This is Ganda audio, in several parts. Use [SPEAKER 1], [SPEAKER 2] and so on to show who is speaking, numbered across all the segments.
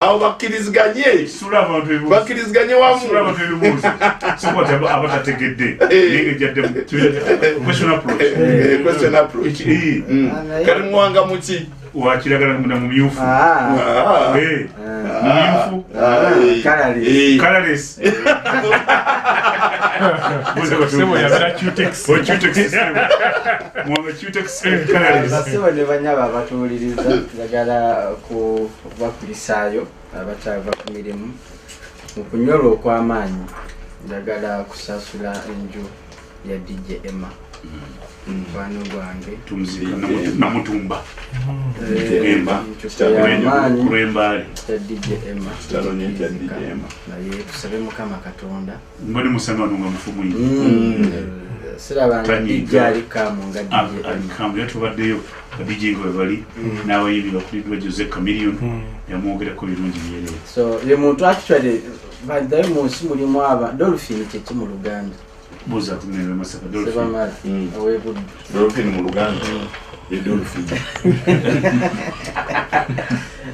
[SPEAKER 1] Aho bakiriziganye
[SPEAKER 2] sura abantu ebuzi
[SPEAKER 1] bakiriziganye wamu
[SPEAKER 2] sura abantu ebuzi soko taba abatategedde nige jadde question approach kali Muwanga muki wakiragala mu myufu myufu colorless Sebo ya vera cutex Muwanga cutex colorless
[SPEAKER 3] Basebo ne banyaba batuliriza njagala ku bakulisayo abatava ku mirimu okunyolo kw'amaanyi njagala kusasula enju ya DJ Emma mfano gwange
[SPEAKER 2] tumzika na mutumba
[SPEAKER 1] Emma
[SPEAKER 2] kuremba
[SPEAKER 3] DJ Emma
[SPEAKER 1] talonye DJ Emma
[SPEAKER 3] naye tusabe mukama katonda
[SPEAKER 2] mbone musanga nunga mufumu
[SPEAKER 3] siraba DJ alikamu nga DJ Emma
[SPEAKER 2] alikamu yatubaddeyo DJ ngo bali n'abayimbi bakulidwa Jose Chameleon yamwogera ko birungi byere
[SPEAKER 3] so ye muntu actually baddayo munsi mulimu aba Dolphin kye mu Luganda
[SPEAKER 2] boza kumene Masaka Dolphin
[SPEAKER 3] Ssebamala awebudu
[SPEAKER 1] Dolphin mu Luganda ye Dolphin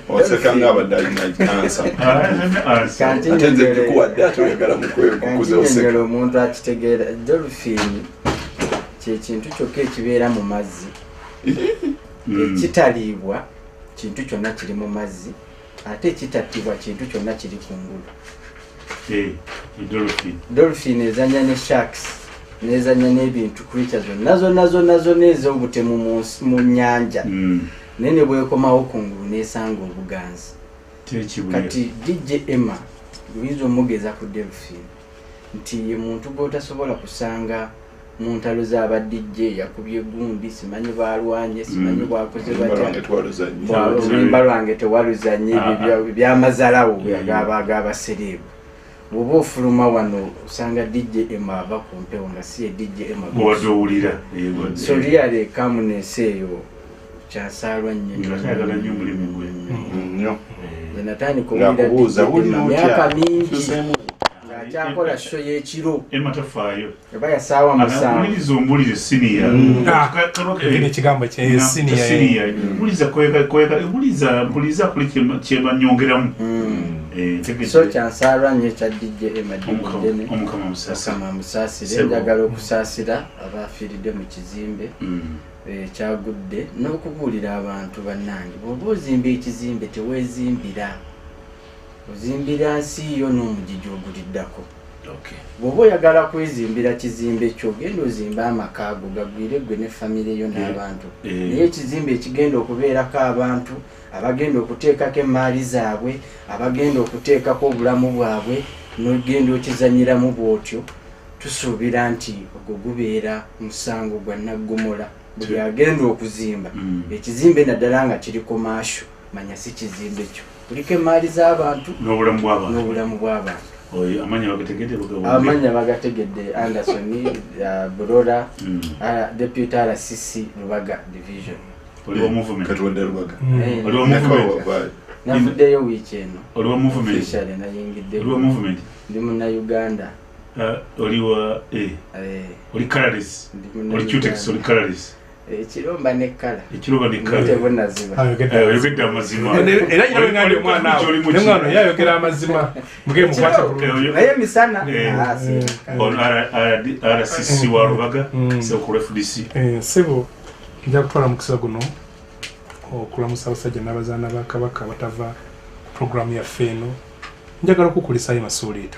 [SPEAKER 1] osekanga abadali na cancer atenze kuwa data yagala mukuze oseka
[SPEAKER 3] omuntu akitegeera Dolphin kye kintu kyokka ekibeera mu mazzi kitaliibwa kintu kyonna kiri mu mazzi ate kitattibwa kintu kyonna kiri kungulu Dolphin ezanya ne sharks nezanya n'ebintu creatures nazo n'ez'obutemu mu nnyanja nene bwekomawo kungulu nesanga obuganzi kati DJ Emma luyinza omugeza ku Dolphin nti ye muntu gw'otasobola kusanga mu ntalo z'aba DJ yakubye gundi simanyi balwanye simanyi bwakoze batya lwange tewaluzanye byamazalawo ag'abaserebu bw'oba ofuluma wano osanga DJ Emma ava ku mpewo nga si ye DJ Emma
[SPEAKER 2] bw'odowulira
[SPEAKER 3] so really kamunesi eyo kyasaalwa nnyo
[SPEAKER 2] nnyo
[SPEAKER 3] natandika owulira myaka mingi ng'akyakola show y'ekiro
[SPEAKER 2] Emma tafaayo
[SPEAKER 3] eba yasaawa musanvu
[SPEAKER 2] anakuwuliriza ombulire siniya
[SPEAKER 4] ekigambo kye siniya
[SPEAKER 2] buliza buliza kuli kyebanyongeramu
[SPEAKER 3] so kyansaalwa nnyo ekya DJ Emma Dene
[SPEAKER 2] omukama
[SPEAKER 3] musaasire njagala okusaasira abaafiiridde mu kizimbe kyagudde n'okubuulira abantu bannange bw'oba ozimba ekizimbe teweezimbira ozimbira nsi yo n'omugigi oguliddako bw'oba oyagala kwezimbira kizimbe kyo genda ozimba amakaago gagwire gwe ne famire yo n'abantu naye ekizimbe ekigenda okubeerako abantu abagenda okuteekako emaali zaabwe abagenda okuteekako obulamu bwabwe n'ogenda okizanyiramu bw'otyo tusuubira nti ogwo gubeera musango gwa naggomola buli agenda okuzimba ekizimbe naddala nga kiri komaasho manya si kizimbe kyo kuliko emaali z'abantu n'obulamu bw'abantu amanya bagategedde Anderson Burora Deputy RCC Rubaga Division
[SPEAKER 2] oliwo movement
[SPEAKER 1] katwende Rubaga
[SPEAKER 2] oliwo movement
[SPEAKER 3] navuddeyo wiiki eno
[SPEAKER 2] oliwo movement
[SPEAKER 3] officially nayingidde
[SPEAKER 2] oliwo movement
[SPEAKER 3] ndi Munnayuganda
[SPEAKER 2] oliwa oli colorless oli cutex oli colorless
[SPEAKER 3] ekiromba nekkala
[SPEAKER 4] tebonaziba
[SPEAKER 2] ayogedde amazima
[SPEAKER 4] era nyina ngandi omwana awo nemwana yayogera amazima muge mukwata
[SPEAKER 3] naye misana
[SPEAKER 2] RCC wa Rubaga so ku FDC
[SPEAKER 4] sebo nja kutwala mukisa guno okulamusa abasajja n'abazaana ba Kabaka batava programu ya feno njagala okukulisayo masuulita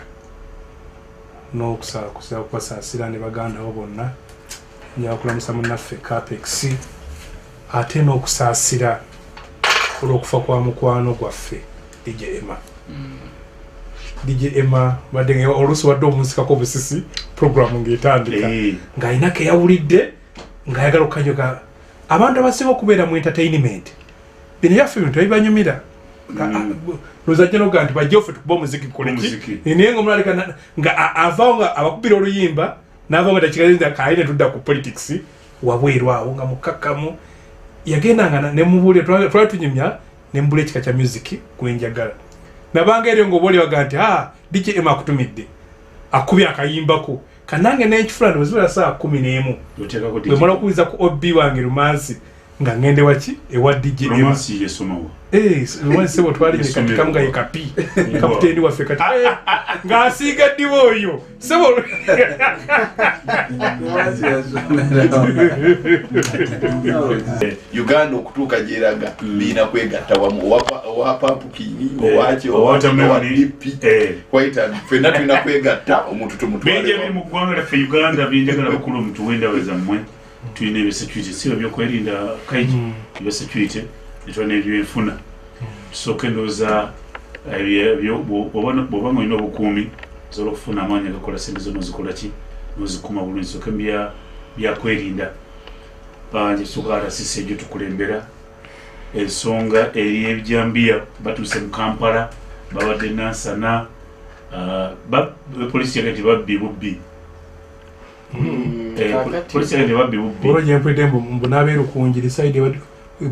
[SPEAKER 4] n'okusakusa okwasaasira ne baganda bo bonna njagala okulamusa munnaffe Capex ate n'okusaasira olw'okufa kwa mukwano gwaffe DJ Emma DJ Emma badde oluusi wadde omunsikako obusisi programu ng'etandika ng'alinako eyawulidde ng'ayagala okukanyoga abantu abasinga okubeera mu entertainment bino byaffe bintu ebibanyumira luzajja noga nti bajja offe tukuba omuziki koleki naye ng'omulalika nga avaawo nga abakubira oluyimba n'avaawo nga takikazinza kaayine tudda ku politics wabweru awo nga mukkakkamu yagendanga ne mubuulira twali tunyumya ne mubula ekika kya music gwenjagala nabanga eryo ng'oba oli waga nti DJ Emma akutumidde akubye akayimbako kanange n'ekifula ndowezibula saa 11 bwe mala okuwuliza ku OB wange Rumansi nga ngende waki ewa DJ
[SPEAKER 2] romance yesomawo
[SPEAKER 4] romance sebo twali ne katika mga yekapi kapiteni waffe kati nga asiga diwo oyo sebo
[SPEAKER 1] Uganda okutuuka gyeraga biina kwegatta wamu owapa pukini owaaki owawapipi waita ffenna tulina kwegatta omuntu tumutwale
[SPEAKER 2] bingi ebiri mu ggwanga lyaffe Uganda binjagala bakulu mutuwenda wezammwe tulina ebisecurity siba byokwerinda kaiji ebya security netulina ebyenfuna tusooke ndowooza bw'oba ng'olina obukuumi osobola okufuna amaanyi agakola sente zo nozikola ki nozikuuma bulungi sooke byakwerinda njetusuka RCC egyo tukulembera ensonga eri ebijambiya batuuse mu Kampala babadde nansana polisi yagati babbi bubbi polisi yagati babbi bubbi
[SPEAKER 4] olwo gyempulidde mbu n'abeera okunjiri saidi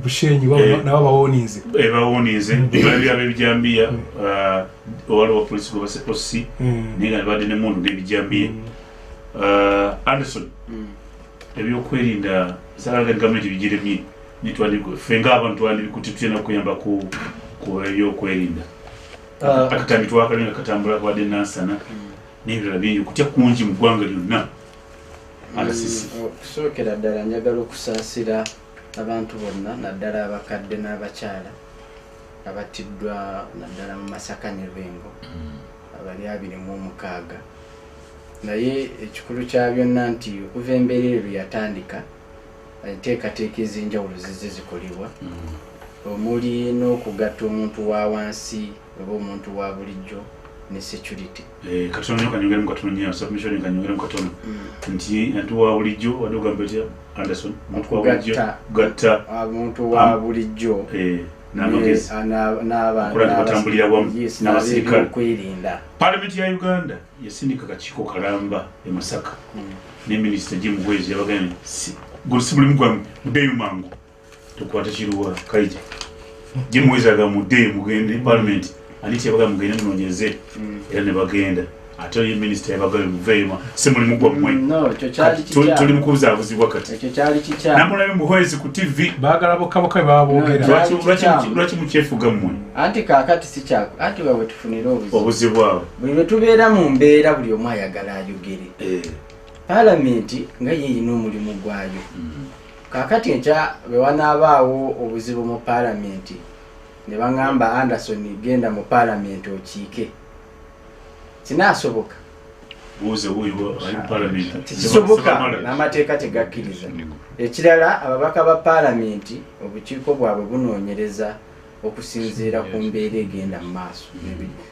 [SPEAKER 4] bushenyi nabo bawonize ebabira ab'ebijambiya waliwo polisi gwe baseposi naye nga nebadde nemundu n'ebijambiya Anderson ebyokwerinda salaga gavumenti bigiremye ffe ng'abantu twandibikuti tulina kuyamba ku ebyokwerinda akatambi twakalinga katambula kwadde nansana n'ebirala bingi kutya kungi mu ggwanga lyonna
[SPEAKER 3] okusookera ddala njagala okusaasira abantu bonna naddala abakadde n'abakyala abattiddwa naddala mu Masaka ne Lwengo abali 26 naye ekikulu kya byonna nti okuva embeera eyo yatandika enteekateeka ez'enjawulo zizze zikolebwa omuli n'okugatta omuntu wa wansi oba omuntu wa bulijjo ne security
[SPEAKER 2] katono kanyongera katono nya submission kanyongera katono nti antu wa bulijjo wadoga mbete Anderson
[SPEAKER 3] omuntu wa bulijjo gatta omuntu wa bulijjo
[SPEAKER 2] n'amagezi n'abatambulira wamu n'abasirikale
[SPEAKER 3] kwerinda.
[SPEAKER 2] Parliament ya Uganda yasindika kakiiko kalamba e Masaka ne Minister Jim Bwezi yabaganye gusi buli mugwa mudeyu mangu tukwata kiruwa Kaija Jim Bwezi aga mudeyu mugende Parliament aniti yabaga mugende munonyeze era ne bagenda ate ye minister yabagale muveyima semuli mugwa mmwe
[SPEAKER 3] no cyo cyali kicya
[SPEAKER 2] tuli mukubuza avuzi wakati
[SPEAKER 3] cyo cyali kicya
[SPEAKER 2] namuna muhwezi ku TV
[SPEAKER 4] bagala bokaboka babogera
[SPEAKER 2] lwaki mukyefuga mmwe
[SPEAKER 3] anti kakati si kyako anti bawe tufunira
[SPEAKER 2] obuzi bwawe
[SPEAKER 3] bwe tubeera mu mbeera buli omu ayagala ayogere Parliament nga yeyina omulimu gwayo kakati nkya bwe wanaabaawo obuzibu mu Parliament ne bangamba Anderson genda mu Parliament okiike kinasoboka
[SPEAKER 2] buze huyo ali Parliament
[SPEAKER 3] kisoboka n'amateeka tegakkiriza ekirala ababaka ba Parliament obukiiko bwabwe bunoonyereza okusinziira ku mbeera egenda mu maaso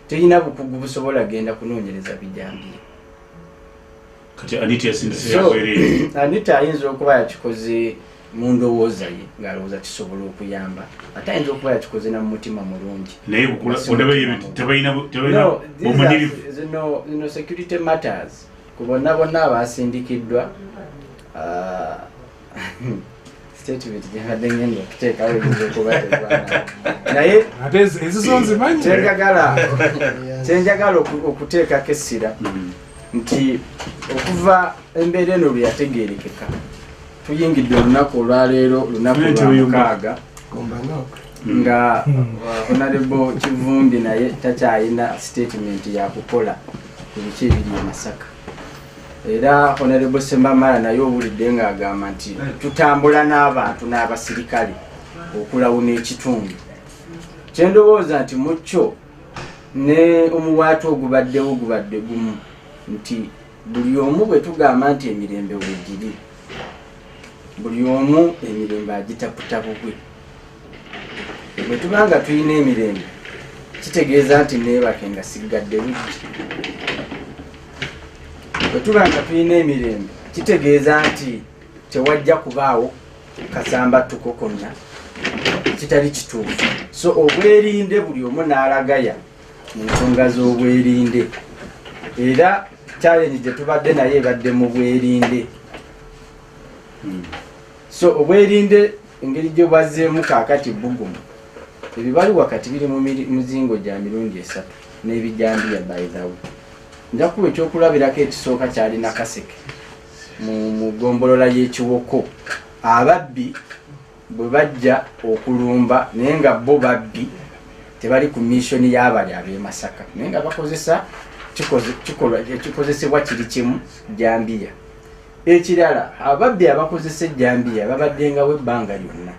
[SPEAKER 3] terina bukugu busobola genda kunoonyereza Bijambiya
[SPEAKER 2] kati Anita yasinzira kweri
[SPEAKER 3] Anita ayinza okuba yakikoze mu ndowooza ye ng'alowooza kisobola okuyamba ate ayinza okuba yakikoze na mu mutima mulungi
[SPEAKER 2] naye tebalina bumanyirivu
[SPEAKER 3] zino security matters ku bonna abasindikiddwa statement gyabadde ngenda okuteekawo eyinza okuba tegwana naye
[SPEAKER 4] ate ezizo nzimanyi
[SPEAKER 3] kyenjagala okuteekako essira nti okuva embeera eno lwe yategeerekeka tuyingidde olunaku olwaleero lunaku lwa 6 nga Honorable Kivumbi naye takyayina statement yakukola ku biki ebiri e Masaka era Honorable Ssebamala naye owulidde ng'agamba nti tutambula n'abantu n'abasirikale okulawuna ekitundu kyendowooza nti mukyo ne omuwaati ogubaddewo gubadde gumu nti buli omu bwe tugamba nti emirembe wegiri buli omu emirembe agitaputapukwe bwe tubanga tulina emirembe kitegeeza nti neebake nga sigadde budde bwe tubanga tulina emirembe kitegeeza nti tewajja kubaawo kasambattuko konna kitali kituufu so obwerinde buli omu n'alagaya mu nsonga z'obwerinde era challenge gye tubadde naye ebadde mu bwerinde so obwerinde engeri gye bwazzeemu kaakati bugumu ebibali wakati biri mu muzingo gya mirundi 3 n'ebijambiya by the way njakuba ekyokulabirako ekisooka kyalina kaseke mu gombolola y'ekiwoko ababbi bwe bajja okulumba naye nga bo babbi tebali ku mission y'abali ab'e Masaka naye nga bakozesa kikozesebwa kiri kimu Bijambiya. Ekirala ababbi abakozesa Bijambiya babaddengawo ebbanga lyonna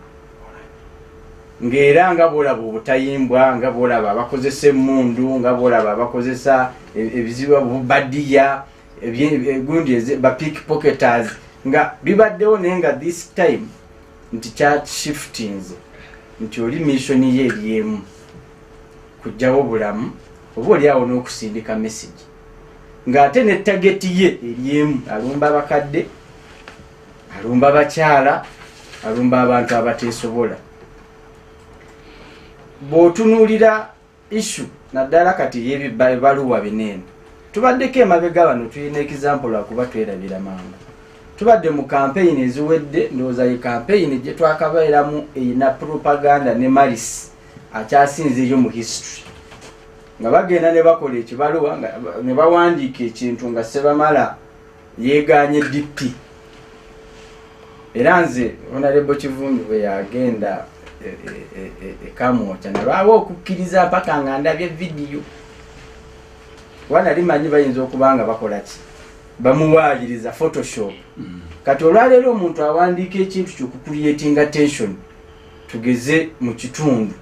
[SPEAKER 3] ng'era nga boolaba obutayimbwa nga boolaba abakozesa emmundu nga boolaba abakozesa ebizibu bubadiya gundi ba pickpocketers nga bibaddewo naye nga this time nti chat shiftings nti oli mission ye eryemu kujjawo bulamu oba oliawo n'okusindika message ng'ate ne target ye eryemu alumba abakadde alumba abakyala alumba abantu abateesobola. Bw'otunuulira issue naddala kati y'ebibaluwa binene tubaddeko emabega bano tulina example akuba twerabira mangu tubadde mu campaign eziwedde ndowooza ye campaign gye twakabeeramu eyina propaganda ne malice akyasinzeeyo mu history nga bagenda ne bakola ekibaluwa ne bawandiika ekintu nga Ssebamala yeeganye DP era nze Honorable Kivumbi bwe yagenda ekamwota nalwawo okukkiriza mpaka nga ndabye video wana limanyi bayinza okubanga bakola ki bamuwaayiriza Photoshop kati olwaleero omuntu awandiika ekintu ky'okucreatinga tension tugeze mu kitundu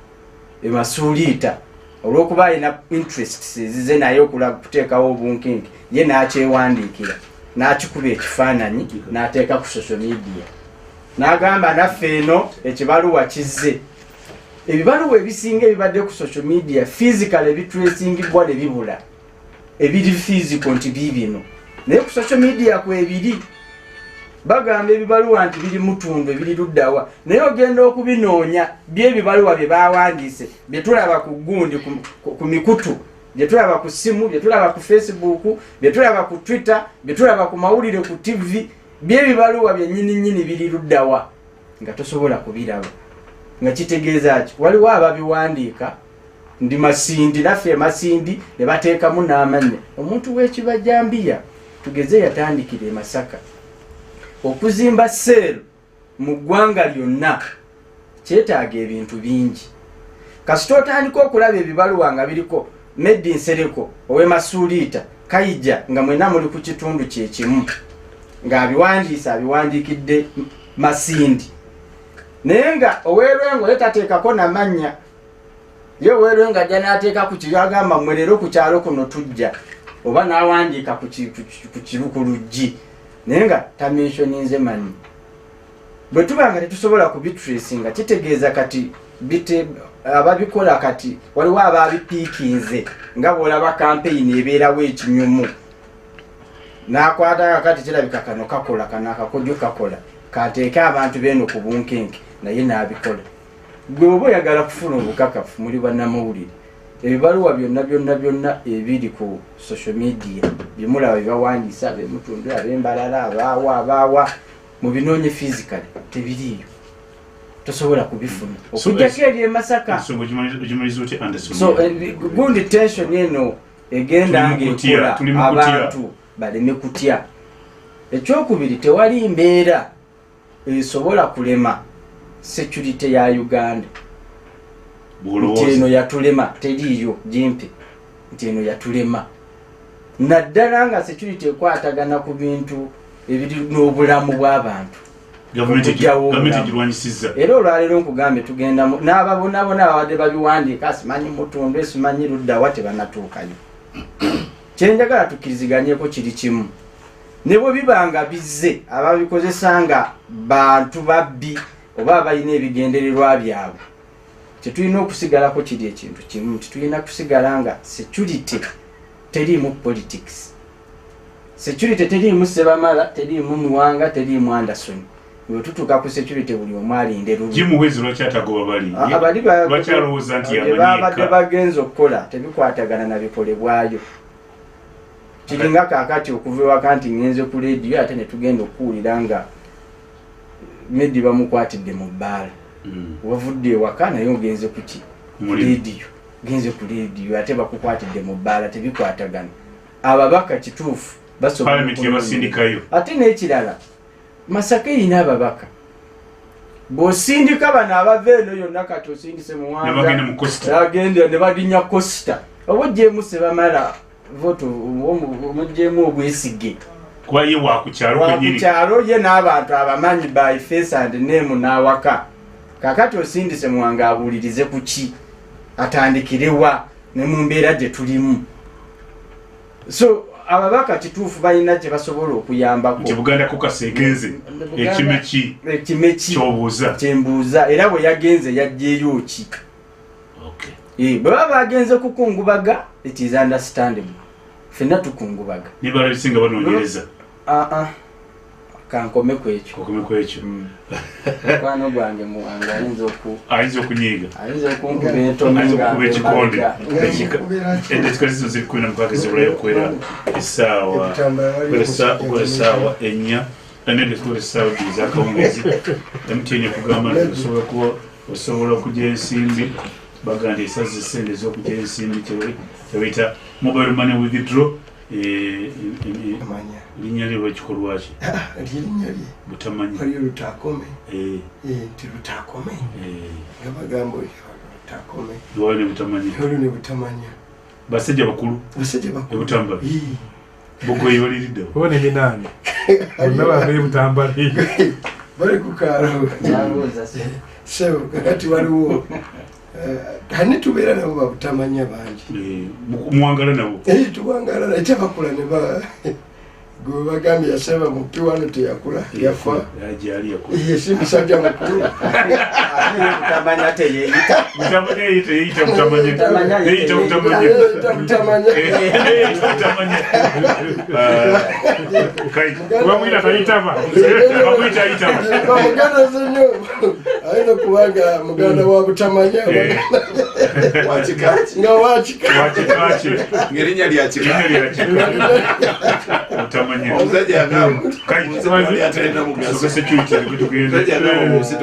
[SPEAKER 3] emasuuliita olw'okuba alina interests ezize naye okuteekawo obunkingi ye n'akyewandiikira n'akikuba ekifaananyi n'ateeka ku social media n'agamba naffe eno ekibaluwa kizze. Ebibaluwa ebisinga ebibadde ku social media physical ebitracingibwa ne bibula ebiri physical nti bibino naye ku social media kwebiri bagamba ebibaluwa nti biri mutundu ebiri luddawa naye ogenda okubinoonya by'ebibaluwa bye bawandiise bye tulaba ku gundi ku mikutu bye tulaba ku simu bye tulaba ku Facebook bye tulaba ku Twitter bye tulaba ku mawulire ku TV by'ebibaluwa byennyini biri luddawa nga tosobola kubiraba nga kitegeeza ki waliwo ababiwandiika ndi masindi naffe masindi ne bateekamu n'amannya omuntu w'ekibajambiya tugeze yatandikira e Masaka okuzimba seel mu ggwanga lyonna kyetaaga ebintu bingi kasita otandika okulaba ebibaluwa nga biriko made in Sereko owe Masuuliita Kaija nga mwena muli ku kitundu kyekimu abiwandiikidde masindi naye nga oweerwengo yetateekako namanya ye oweerwengo ajja n'ateeka ku kiri agamba mmwe leero ku kyalo kuno tujja oba n'awandiika ku luggi naye nga tamensioninze manyi bwe tuba nga tetusobola kubitracinga kitegeeza kati ababikola kati waliwo ababipiikinze nga bw'olaba campaign ebeerawo ekinyumu n'akwata kati kirabika kano kakola kana akakojo kakola kateeke abantu beeno ku bunkenke naye n'abikola. Gwe oba oyagala kufuna obukakafu muli bannamawulire ebibaluwa byonna ebiri ku social media byemulaba byebawandiisa abemutundu ab'embalala abaawa mu binoonye physically tebiriiyo tosobola kubifuna okujjako eri e Masaka so gundi tension eno egenda ng'ekola abantu baleme kutya. Ekyokubiri tewali mbeera esobola kulema security ya Uganda nti eno yatulema teriiyo jimpe nti eno yatulema naddala nga security ekwatagana ku bintu ebiri n'obulamu bw'abantu
[SPEAKER 2] gavumenti girwanyisizza
[SPEAKER 3] era olwaleero nkugambe tugenda n'ababonabona babadde babiwandiika simanyi mutundu simanyi luddawa tebanatuukayo kyenjagala tukkiriziganyeko kiri kimu ne bwe bibanga bizze ababikozesa nga bantu babbi oba abalina ebigendererwa byabwe tetulina okusigalako kiri ekintu kimu tetulina kusigala nga security teriimu politics security teriimu Ssebamala teriimu Muwanga teriimu Anderson bwe tutuuka ku security buli omu alinde lulu
[SPEAKER 2] jimuwezi lwakyatagoba bali lwakyalowooza nti
[SPEAKER 3] babadde bagenza okukola tebikwatagana na bikolebwayo kiringa kaakati okuva ewaka nti ngenze ku leediyo ate ne tugenda okuwulira nga Medi bamukwatidde mu bbaala wavudde ewaka naye ogenze kuki leediyo genze ku leediyo ate bakukwatidde mu bbaala tebikwatagana ababaka kituufu
[SPEAKER 2] basobola ate
[SPEAKER 3] n'ekirala Masaka erina ababaka bw'osindika bano abava eno yonna kati osindise Muwanga agenda ne baginya Costa obuggyemu Ssebamala voto omuggyemu obwesigye
[SPEAKER 2] kuba ye wakukyalo
[SPEAKER 3] ye n'abantu abamanyi by face and name n'awaka kakati osindise Muwanga abuulirize ku ki atandikirewa ne mu mbeera gye tulimu so ababaka kituufu balina gye basobola okuyambako
[SPEAKER 2] Buganda kukaseegenze ekime ki
[SPEAKER 3] kyembuuza era bwe yagenze yajjeeyo ki bwe baba bagenze kukungubaga it is understandable ffenna tukungubaga
[SPEAKER 2] nibala bisinga banoonyereza
[SPEAKER 3] kankome kwekyo mukwano gwange Muwanga ayinza
[SPEAKER 2] okunyiiga
[SPEAKER 3] ayinza okunkuba entono
[SPEAKER 2] okuba ekikonde endekika zizo ziri 16 zibulayo okwera essaawa ennya anende kukola essaawa bbiri zakawungezi MTN ekugamba nti osobola okugya ensimbi baganda esaza essente ez'okugya ensimbi kyebayita mobile money withdraw linnya lye lwekikolwa ki
[SPEAKER 5] linnya lye
[SPEAKER 2] butamanyi
[SPEAKER 5] waliyo lutakome nti lutakome nga bagamba lutakome
[SPEAKER 2] lwali ne butamanya
[SPEAKER 5] olwo ne butamanya
[SPEAKER 2] basajja bakulu ebutambala bogoyi baliridde
[SPEAKER 4] one binaani bonna bava ebutambala
[SPEAKER 5] bali ku kaalo so kakati waliwo hani tubeera nabo babutamanya bangi
[SPEAKER 2] muwangala nabo
[SPEAKER 5] tuwangala ekyabakula ne gwe bagambye yasaba mukiwano teyakula yafa si musajja mukulu
[SPEAKER 3] butamanya teyeyita
[SPEAKER 5] muganda zenyo ayina kubanga muganda wa butamanya
[SPEAKER 1] wakikaki
[SPEAKER 5] nga wakikaki
[SPEAKER 1] ngerinnya lyakika omusajja agamba wali atalina mugaso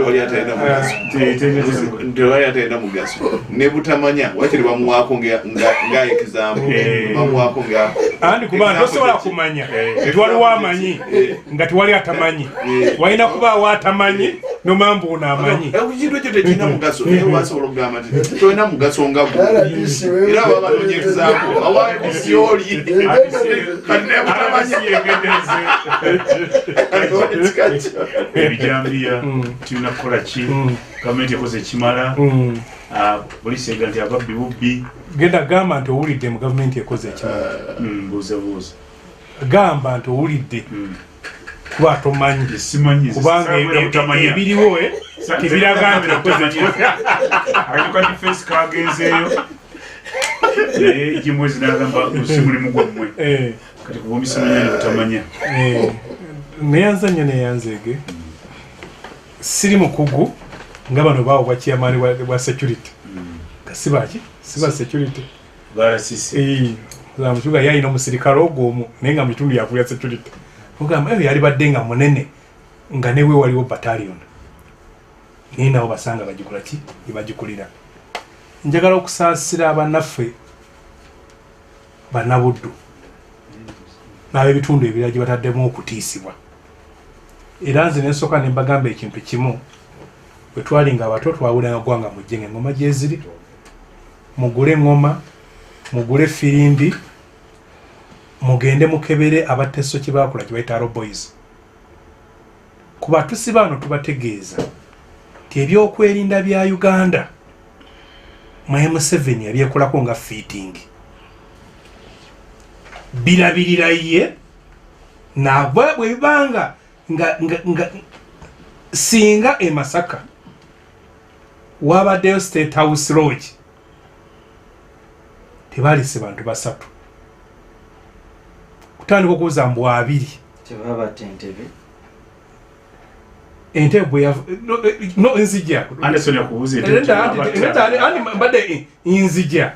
[SPEAKER 1] wali atalina mugaso tewali atalina mugaso ne butamanya wakiri bamuwaako nga example bamuwaako nga
[SPEAKER 4] andi kubanga tosobola kumanya tiwaliwo amanyi nga tiwali atamanyi walina kubaawo atamanyi nomamba ono amanyi
[SPEAKER 1] ekintu ekyo tekirina mugaso naye wasobola okugamba nti tolina mugaso nga gwo era babalonye example awadisi oli kati ne butamanya
[SPEAKER 2] Bijambiya tulina kukola ki gavumenti ekoze ekimala poliisi ega nti ababbi bubbi
[SPEAKER 4] genda gamba nti owulidde mu gavumenti ekoze ekimala
[SPEAKER 2] buuzabuuza
[SPEAKER 4] gamba nti owulidde kuba tomanyi
[SPEAKER 2] simanyi
[SPEAKER 4] kubanga ebiriwo tebiraga nti ekoze
[SPEAKER 2] ekimala fesi kagenzeeyo naye ekimwezi nagamba osimulimu gwammwe kati kuba omisimanya butamanya
[SPEAKER 4] neyanzanya neyanzeege siri mukugu nga bano baawo bwakiamaani bwa security kasibaki siba security mukibuga yalina omusirikale ogwo omu naye nga mukitundu yakulya security ogamba eyo yali badde nga munene nga newe waliwo battalion naye nabo basanga bagikola ki ebagikulira njagala okusaasira abannaffe bannabuddu n'ab'ebitundu ebirala gye bataddemu okutiisibwa era nze nensooka ne mbagamba ekintu kimu bwe twali nga abato twawulanga gwanga mujje ng'engoma gyeziri mugule engoma mugule firimbi mugende mukebere abateso kye baakola kye bayita boys ku batusi baano tubategeeza nti ebyokwerinda bya Uganda mu M7 yabyekolako nga fitting birabirira ye nabwe bwebanga nga singa e Masaka wabaddeyo State House Lodge tebalise bantu basatu kutandika okubuuza mbu 2 entebwe no nzija
[SPEAKER 2] Anderson yakubuze
[SPEAKER 4] mbadde nzija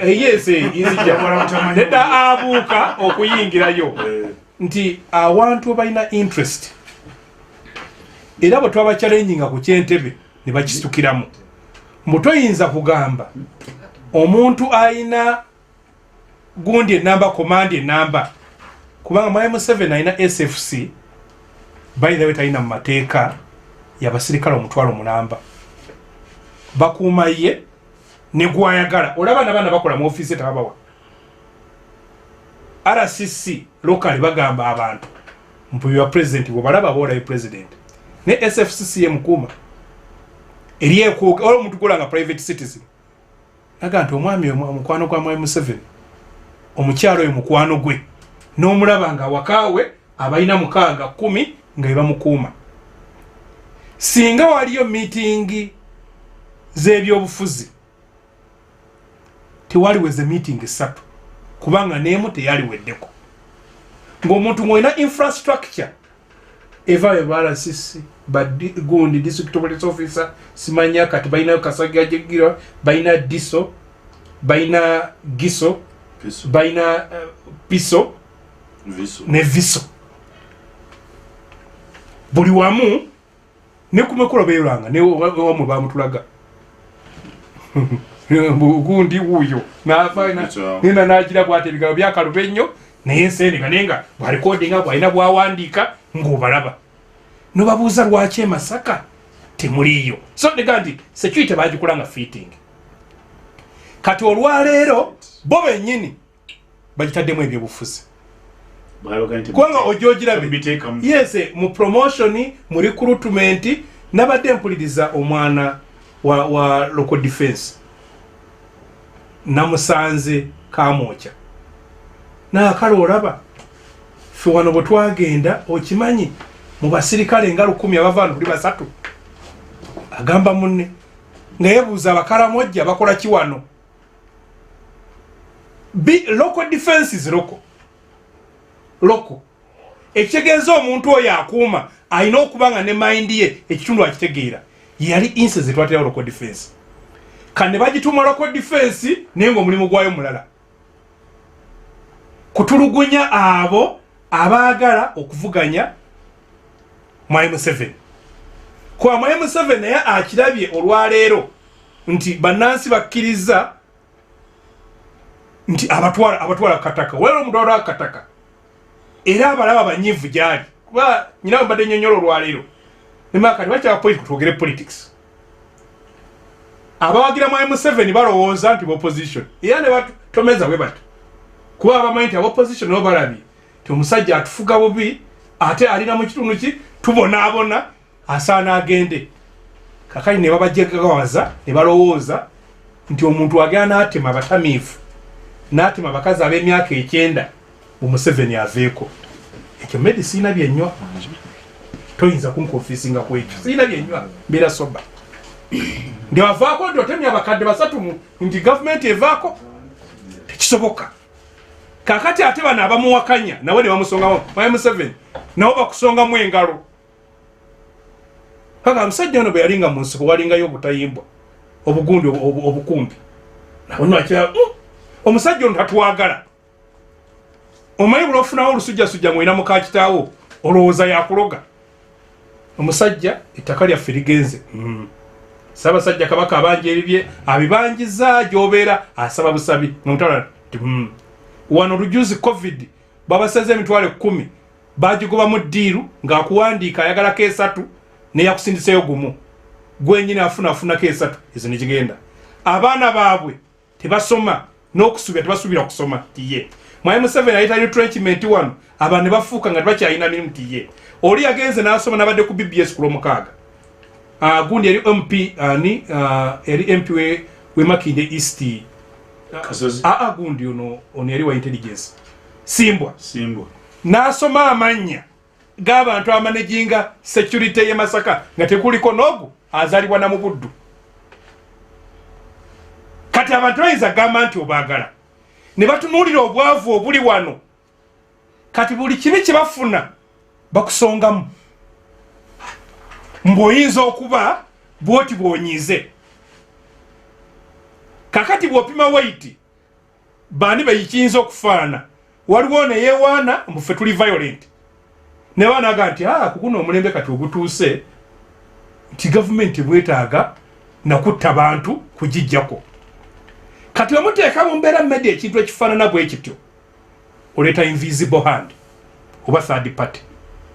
[SPEAKER 4] yes nzija neda abuuka okuyingirayo nti awantu balina interest era bwe twaba challenginga ku kyentebe ne bakisitukiramu mutoyinza kugamba omuntu ayina gundi enamba command enamba kubanga mu M7 ayina SFC by the way talina mu mateeka yabasirikale omutwalo mulamba bakuuma ye ne gwayagala olaba nabana bakola mu office tababawa RCC locally bagamba abantu mpuyo wa president bwobalaba bola ye president ne SFCC ye mukuma eriye ko olo muntu kolanga private citizen naganto omwami omukwano kwa mwami Museveni omukyalo ye mukwano gwe n'omulaba nga wakawe abayina mukaaga 10 nga eba mukuma singa waliyo meeting z'ebyobufuzi tewaliweze meeting 3 kubanga n'emu teyaliweddeko ng'omuntu mwena infrastructure eva RCC gundi district police officer simanya kati baina Kasaga jegira baina diso baina giso baina piso ne viso buli wamu ne kumekolo beeranga ne wamu bamutulaga gundi wuyo na faina nina najira bwate bigabo byakalubenyo naye nsene kanenga bwa recording abo aina bwawandika ngobalaba no babuza lwaki Masaka temuliyo so negandi security bagikulanga fitting kati olwaleero bo bennyini bagitaddemu ebyobufuzi kwanga ojogirabe yes mu promotion mu recruitment nabadde mpuliriza omwana wa local defense namusanze kamocha na kale olaba fe wano bwetwagenda okimanyi mu basirikale nga 10 abavandu kuli basatu agamba munne nga yebuuza abakalamojja bakola kiwano local defense is local ekitegeeza omuntu oyo akuuma alina okubanga ne mind ye ekitundu akitegeera yali inse zetwatera local defense kane bagituma local defense naye ng'omulimu gwayo mulala kutulugunya abo abaagala okuvuganya mwami Museveni kwa mwami Museveni naye akirabye olwaleero nti bannansi bakkiriza nti abatwala kataka wera omudwalo akataka era abalaba banyivu gyali kuba nyina mbadde nnyonnyola olwaleero nemakati bakya kutwogere politics abawagira mwami Museveni balowooza nti opposition era ne batomeza bwe bati kuba abamanyi nti opposition nabo balabye ti omusajja atufuga bubi ate alina mu kitundu ki tubonaabona asaana agende kakali ne babajjagawaza ne balowooza nti omuntu agenda n'atema abatamiivu n'atema abakazi ab'emyaka 9 Museveni aveeko ekyo medicine byennywa toyinza kunkonfisinga ku ekyo sina byennywa mbeera soba ndi wavaako ndi otemya abakadde 3 nti government evaako tekisoboka kakati ate bano abamuwakanya nawe ne bamusongamu mwami Museveni nawo bakusongamu engalo kaka omusajja ono bwe yalinga mu nsiko walingayo obutayimbwa obugundi obukumbi nawe nwakira omusajja ono tatwagala omanyi buli ofunawo olusujjasujja mwina muka kitaawo olowooza yakuloga omusajja ettaka lyaffe ligenze Ssaabasajja Kabaka abanjeeribye abibanjiza gy'obeera asaba busabi nomutala wano lujuzi covid babaseze emitwalo 10 bagigoba mu ddiiru ng'akuwandiika ayagalako 3 neyakusindiseyo gumu gwenyini afuna kesatu ezo nikigenda abaana baabwe tebasoma n'okusubira tebasubira kusoma tiye mwami Museveni ayita retrenchment wano abantu bafuuka nga tebakyalina mirimu tiye oli yagenze n'asoma n'abadde ku BBS ku Lwomukaaga gundi eri MP eri MP we Makinde East gundi ono yali wa intelligence simbwa n'asoma amanya g'abantu amanaginga security ye Masaka nga tekuliko n'ogu azalibwa na mu buddu kati abantu bayinza gamba nti obaagala ne batunuulira obwavu obuli wano kati buli kibi kye bafuna bakusongamu mb'oyinza okuba bwoti bwonyize kakati bw'opima weight bani bayikiyinza okufaana waliwo ne yeewaana muffe tuli violent ne banaga nti kukuno omulembe kati ogutuuse nti gavumenti bwetaaga nakutta bantu kugijjako kati omuteeka mu mbeera mmedi ekintu ekifaanana bwe kityo oleeta invisible hand oba third party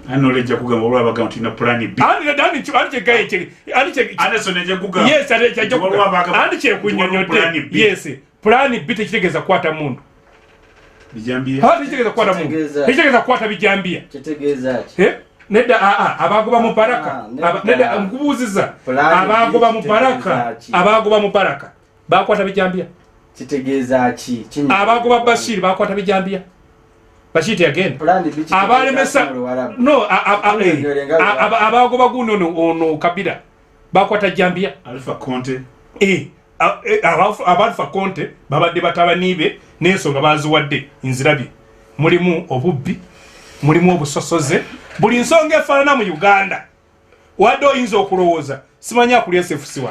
[SPEAKER 2] Ano leja kugamba olwa baga nti na plan B.
[SPEAKER 4] Ani che
[SPEAKER 2] Anderson eje kugamba.
[SPEAKER 4] Yes, ani che kunyonyote. Yes. Plan B tekitegeza kwata mundu.
[SPEAKER 2] Bijambiya.
[SPEAKER 4] Ha tekitegeza kwata mundu. Tekitegeza kwata bijambiya.
[SPEAKER 3] Kitegeeza ki?
[SPEAKER 4] Nedda abagoba mu paraka. Nedda nkubuuziza. Abagoba mu paraka. Abagoba mu paraka. Bakwata bijambiya.
[SPEAKER 3] Kitegeeza ki?
[SPEAKER 4] Abagoba Bashir bakwata bijambiya. Bashite again. Abalemesa no abagoba guno ono Kabila bakwata Jambiya
[SPEAKER 2] Alpha Conte
[SPEAKER 4] Alpha Conte babadde batabanibe n'ensonga baziwadde inzirabi mulimu obubbi mulimu obusosoze buli nsonga efaanana mu Uganda wadde oyinza okulowooza simanya kulya SFC1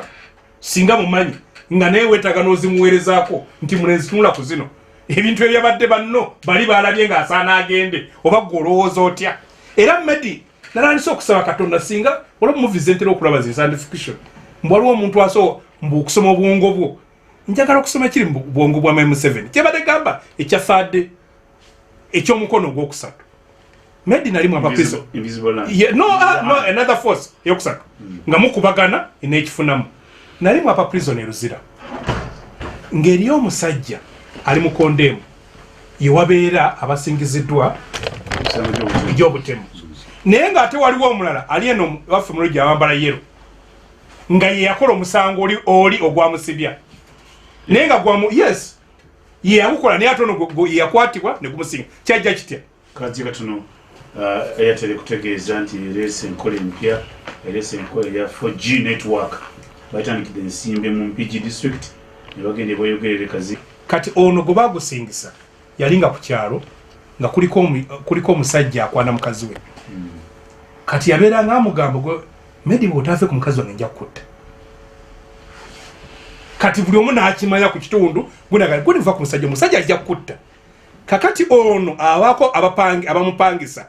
[SPEAKER 4] singa mumanyi nga naye weetaga n'ozimuweerezaako nti mulenzi tunula ku zino ebintu ebyabadde banno bali balabye nga asaana agende oba golowooza otya era Medi nalandise okusaba Katonda singa olwo movies entera okulaba zi science fiction mbwaliwo omuntu aso mbu okusoma obwongo bwo njagala okusoma kiri mu bwongo bwa M7 kyebadde gamba ekyafadde ekyomukono ogwokusatu Medi nalimu abapiso no another force eyokusatu nga mukubagana enekifunamu nalimu apa prisoner Ruzira ngeri omusajja ali mu kondemu yewabeera abasingiziddwa egy'obutemu naye nga ate waliwo omulala ali eno waffe mulujja awambala yero nga ye yakola omusango oli ogwamusibya naye nga yes ye yagukola naye ate ono yakwatibwa ne gumusinga kyajja kitya
[SPEAKER 2] kazi katono Airtel kutegeeza nti erese enkola empya erese enkola ya 4G network batandikidde ensimbe mu Mpigi district ne bagende boyogerere kazi
[SPEAKER 4] kati ono gwe bagusingisa yalinga ku kyalo nga kuliko omusajja akwana mukazi we kati yabeera ng'amugambo gwe Medi bw'otaafe ku mukazi wange nja kukutta kati buli omu n'akimanya ku kitundu guniva ku musajja omusajja ajja kukutta kakati ono awaako abamupangisa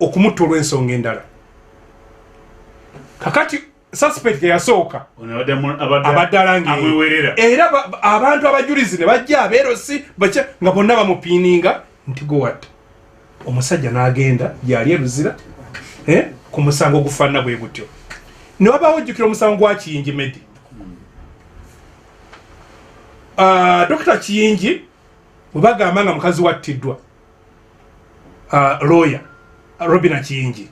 [SPEAKER 4] okumutta olw'ensonga endala kakati suspect yasooka abadde alangira era abantu abajulizi ne bajja abeerosi nga bonna bamupiininga nti gowatta omusajja n'agenda gyali Ruzira ku musango ogufaanana bwe gutyo ne wabaawo ojjukira omusango gwa Kiyingi Medi Dr. Kiyingi bwe bagamba nga mukazi wattiddwa lawyer Robina Kiyingi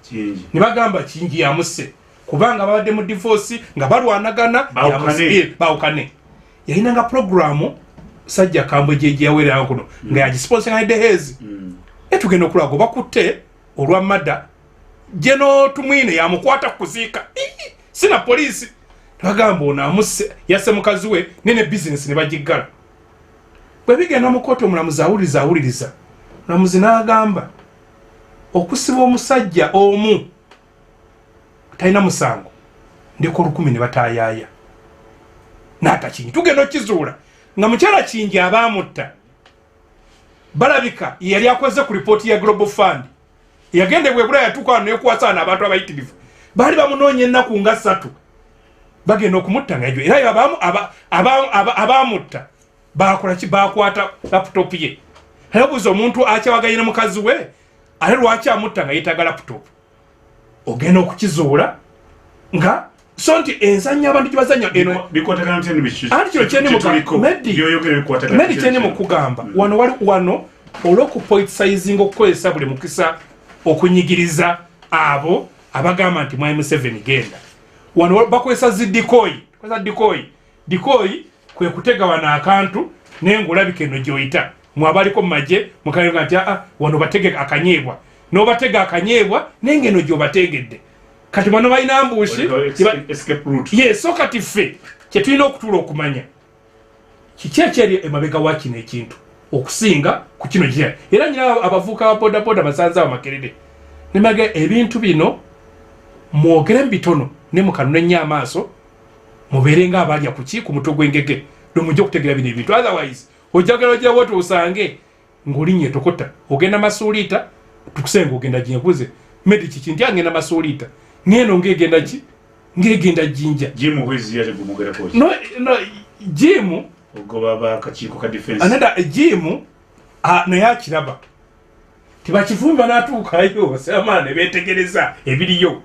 [SPEAKER 4] ne bagamba Kiyingi yamusse kubanga babadde mu divorce nga balwanagana bawukane yalinanga programu sajja kambwe gye yaweerera kuno nga yagisponsoringide hezi etugenda okulaga oba kutte olwa madda jeno tumwine yamukwata kuziika sina poliisi bagamba ono amusse yasse mukazi we nene business ne bagiggala bwe bigenda mu kkooti omulamuzi awuliriza omulamuzi n'agamba okusiba omusajja omu talina musango ndiko 10 ne batayaaya nata Kingi tugenda okizuula nga mukyala Kingi abaamutta balabika yali akoze ku ripooti ya Global Fund yagende bwebula yatuuka nekwasana abantu abayitirivu bali bamunoonya ennaku nga 3 bagenda okumutta nga ejo era abaamutta bakola ki bakwata laptop ye yabuuza omuntu akyawaganye ne mukazi we ate lwaki amutta nga yeetaaga laptop ogenda okukizuula nga so nti enzanya abantu gibazanya eno
[SPEAKER 2] bikwatagana ntene bishyushyu
[SPEAKER 4] anti kyo kyeni Medi kyeni mukugamba wano wali wano olw'okupoliticizing okukozesa buli mukisa okunyigiriza abo abagamba nti mu M7 genda wano bakozesa dikoyi kwe kutega wano akantu n'engulabika eno gyoyita mwabaliko mu magye mukayoga nti wano batege akanyeebwa n'obatega akanyeebwa n'engeno gy'obategedde kati bano balina ambushi so kati ffe kye tulina okutuula okumanya kiki ekyeri emabega wa kino ekintu okusinga ku kino gye era nyina abavuuka ba bodaboda basanze amakerere nemaga ebintu bino mwogere mu bitono ne mukanuna ennyo amaaso mubeere nga abalya ku mutwe gw'engege nomujja okutegera bino ebintu otherwise ojjagala ogira bwoti osange ng'olinnye tokota ogenda masuuliita tukusenga ogenda jinkuze Medi kiki nti agenda masuuliita ngeno ngegenda ki ngegenda jinja
[SPEAKER 2] jimu hwezi yale gumugera ko
[SPEAKER 4] no jimu
[SPEAKER 2] ogoba ba kakiiko ka defense
[SPEAKER 4] anada jimu no yakiraba Kivumbi n'atuukayo Ssebamala ne beetegereza ebiriyo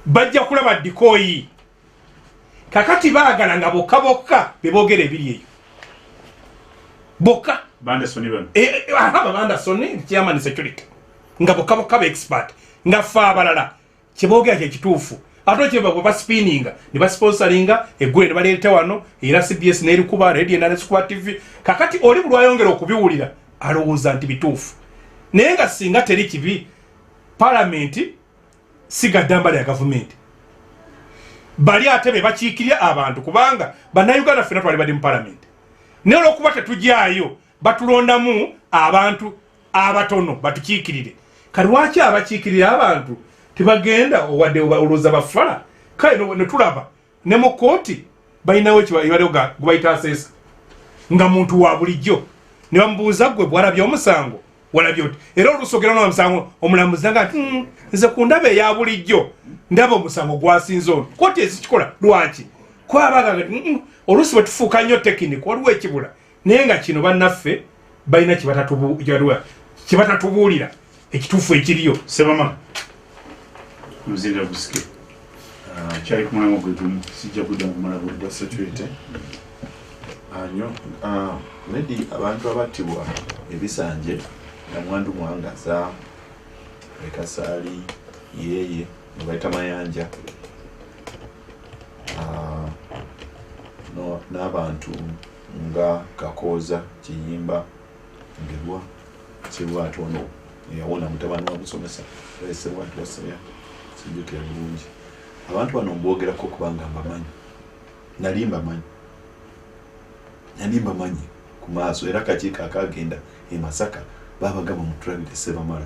[SPEAKER 4] bajja kulaba dikoyi kakati baagala nga bokka beboogera ebiri eyo bokka
[SPEAKER 2] Bandasoni bano
[SPEAKER 4] Bandasoni chairman security nga bokka ba expert nga fa abalala kiboogera kye kituufu ate kye baba spinninga ne ba sponsoringa eggwe ne baleeta wano era CBS n'erikuba radio n'erikuba TV kakati oli bulwayongera okubiwulira alowooza nti bituufu naye nga singa teri kibi parliament sigaddambala ya government bali ate be bakiikirya abantu kubanga bannayuganda ffenna twali bali mu parliament naye olw'okuba tetujyayo batulondamu abantu abatono batukiikirire kati lwaki abakiikirira abantu tebagenda owadde olowooza bafala kale ne tulaba ne mu kooti balinawo ekibaliwo gwebayita aseesa nga muntu wa bulijjo ne bamubuuza gwe bwalabye omusango walabye oti era olusogera n'omusango omulamuzi nga nti nze ku ndaba eya bulijjo ndaba omusango gwasinze ono kooti ezikikola lwaki kwabaga oluusi bwe tufuuka nnyo tekiniko waliwo ekibula naye nga kino bannaffe balina kibatatubuulira ekituufu ekiriyo
[SPEAKER 2] Ssebamala muzinga gusike kyali kumulamu gwe gumu sijja kudda kumala budde
[SPEAKER 1] security anyo maybe abantu abattibwa ebisanje na mwandu mwangaza ekasaali yeye nebaita mayanja n'abantu nga Kakoza Kiyimba Ngerwa Kiwato ono yawona mutabani wa musomesa ese wantu wasaya sijuke bulungi abantu bano mbogerako kubanga mbamanyi nalimba manyi ku maaso era kakiiko akagenda e Masaka babagamba mutulabire Ssebamala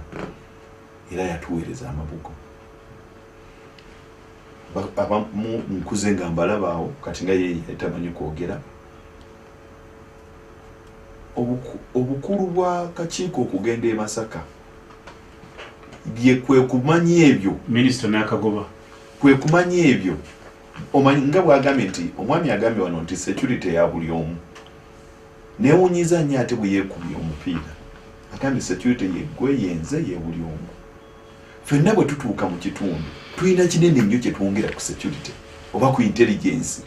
[SPEAKER 1] era yatuweereza amabugo abamu nkuze nga mbalabaawo kati nga ye yatamanyi kwogera obukulu bwa kakiiko okugenda e Masaka bye kwe kumanya ebyo
[SPEAKER 2] Minister n'akagoba
[SPEAKER 1] kwe kumanya ebyo omanyi nga bwagambye nti omwami agambye wano nti security ya buli omu newunyiza nnyo ate bwe yeekubye omupiira agambye security yeggwe yenze ye buli omu ffenna bwe tutuuka mu kitundu tulina kinene nnyo kye twongera ku security oba ku intelligence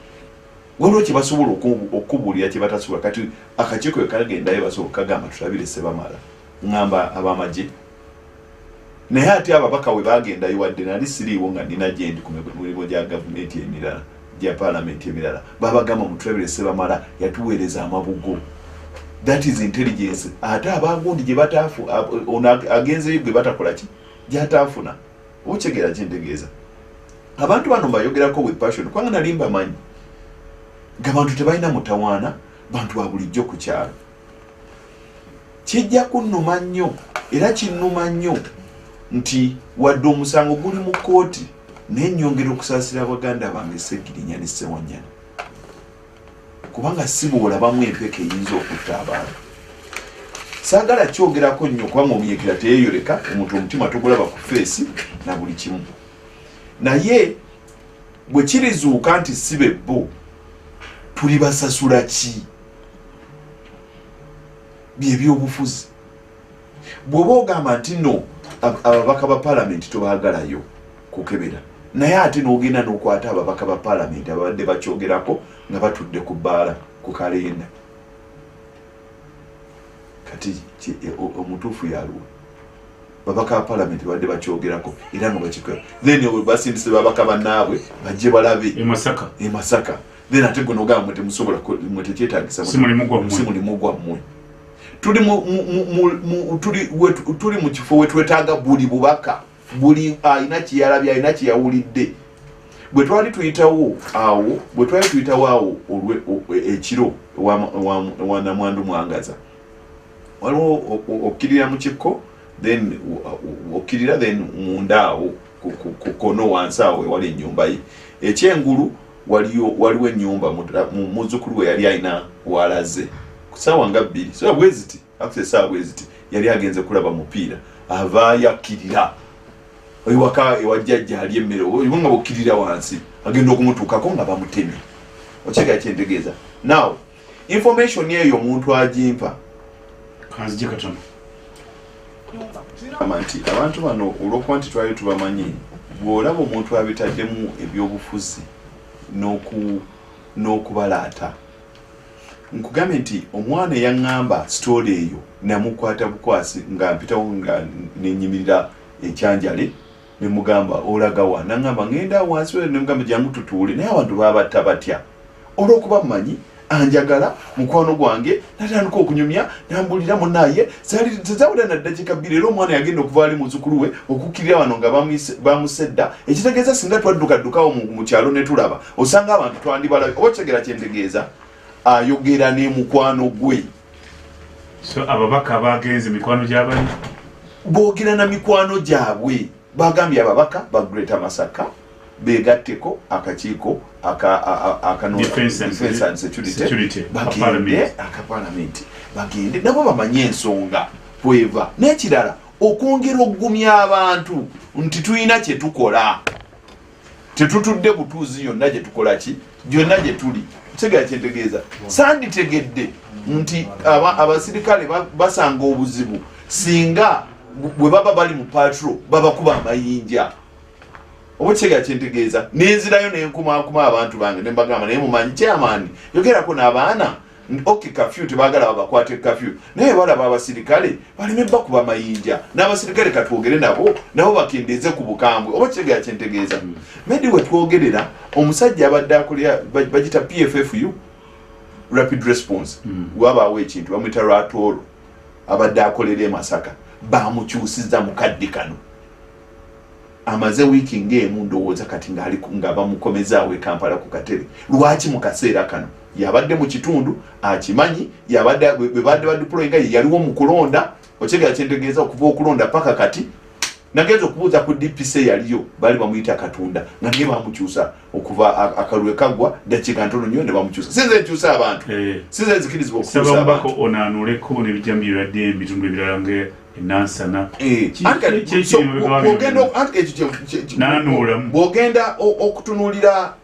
[SPEAKER 1] waliwo kye basobola okubuulira kye batasobola kati akakiiko kagendayo basobola kagamba tulabire Ssebamala ngamba abamagye naye ate ababaka we bagendayo wadde nali siriiwo nga nina gyendi ku mirimu gya gavumenti emirala gya paalamenti emirala babagamba mutulabire Ssebamala yatuweereza amabugo that is intelligence ate abagundi gye bataafu agenzeyo gwe batakola ki gyataafuna okyegera kyentegeeza abantu bano bayogerako with passion kubanga nali mbamanyi ng'abantu tebalina mutawaana bantu ba bulijjo ku kyalo kijja kunnuma nnyo era kinnuma nnyo nti wadde omusango guli mu kooti naye nnyongera okusaasira abaganda bange Sseggirinya ne Ssewanyana kubanga si bw'olabamu empeka eyinza okutta abantu saagala kyogerako nnyo kubanga omunyekera teyeeyoleka omuntu omutima togulaba ku feesi na buli kimu naye bwe kirizuuka nti si be bo tuli basasula ki byebyobufuzi bw'oba ogamba nti no ababaka ba paalamenti tobaagalayo kukebera naye ate n'ogenda n'okwata ababaka ba paalamenti ababadde bakyogerako nga batudde ku bbaala ku kalenda kati omutuufu yaluwa babaka ba paalamenti babadde bakyogerako era nga bakikola then basindise babaka bannaabwe bajje balabe e Masaka then ate gwe n'ogamba mwe temusobola mwe tekyetaagisa
[SPEAKER 2] si
[SPEAKER 1] mulimu gwammwe tuli mu kifo we twetaaga buli bubaka buli alina kyeyalabye alina kyeyawulidde bwe twali tuyitawo awo ekiro wa namwandu mwangaza waliwo okkirira mu kikko then okkirira then munda awo ku kono wansi awo ewali ennyumba ye ekyengulu waliwo ennyumba muzzukulu we yali alina walaze kusaawa nga 2 so bweziti akuse saa bweziti yali agenze kulaba mupiira avaayo akkirira ewaka ewajjajja ali emmere nga bokkirira wansi agenda okumutuukako nga bamutemye okyega kyentegeeza now information eyo omuntu agimpa
[SPEAKER 2] kanzije katono
[SPEAKER 1] Amanti abantu bano olwokuba nti twali tubamanyi bw'olaba omuntu abitaddemu ebyobufuzi n'okubalaata nkugambye nti omwana eyaŋŋamba sitooli eyo namukwata bukwasi nga mpitawo nga nenyimirira ekyanjale nemugamba olagawa naŋŋamba ŋŋenda wansi we nemugamba jangu tutuule naye abantu babatta batya olw'okuba mmanyi anjagala mukwano gwange natandika okunyumya nambulira munaye tezawulira na ddakiika 2 era omwana yagenda okuva ali muzukulu we okukkirira wano nga bamusedda ekitegeeza singa twaddukaddukawo mu kyalo ne tulaba osanga abantu twandibalabe oba kitegera kyentegeeza ayogera ne mukwano gwe
[SPEAKER 2] so ababaka bagenze mikwano gy'abali
[SPEAKER 1] boogera na mikwano gyabwe bagambye ababaka ba Greater Masaka begatteko akakiiko Defense and Security akapalamenti bagende nabo bamanye ensonga bweva n'ekirala okwongera okugumya abantu nti tulina kye tukola tetutudde butuuzi yonna gye tukola ki gyonna gye tuli kitegera kyentegeeza sanditegedde nti abasirikale basanga obuzibu singa bwe baba bali mu patrol babakuba amayinja oba kitegera kyentegeeza nenzirayo nenkumakuma abantu bange nembagamba naye mumanyi kyamaani yogerako n'abaana kafyu tebaagala babakwate kafyu naye balaba abasirikale baleme bakuba amayinja n'abasirikale katwogere nabo bakendeeze ku bukambwe oba kitegera kyentegeeza medi we twogerera omusajja abadde akolera bagita PFFU rapid response wabaawo ekintu bamwita Ratoro abadde akolera e Masaka bamukyusiza mukadde kano amaze wiiki ng'emu ndowooza kati nga bamukomezaawo e Kampala ku katebe lwaki mu kaseera kano yabadde mu kitundu akimanyi yabadde bwe badde badeployinga yaliwo mu kulonda okitegera kyentegeeza okuva okulonda paka kati nagenza okubuuza ku DPC yaliyo bali bamuyita Katunda nga naye bamukyusa okuva akalwe kagwa dakiika ntono nnyo ne bamukyusa sinze nkyusa abantu sinze nzikirizibwa okukyusa abantu
[SPEAKER 2] Ssebamala onanuleko n'ebijambiya byadde ebitundu ebirala nga enansana
[SPEAKER 1] bw'ogenda okutunuulira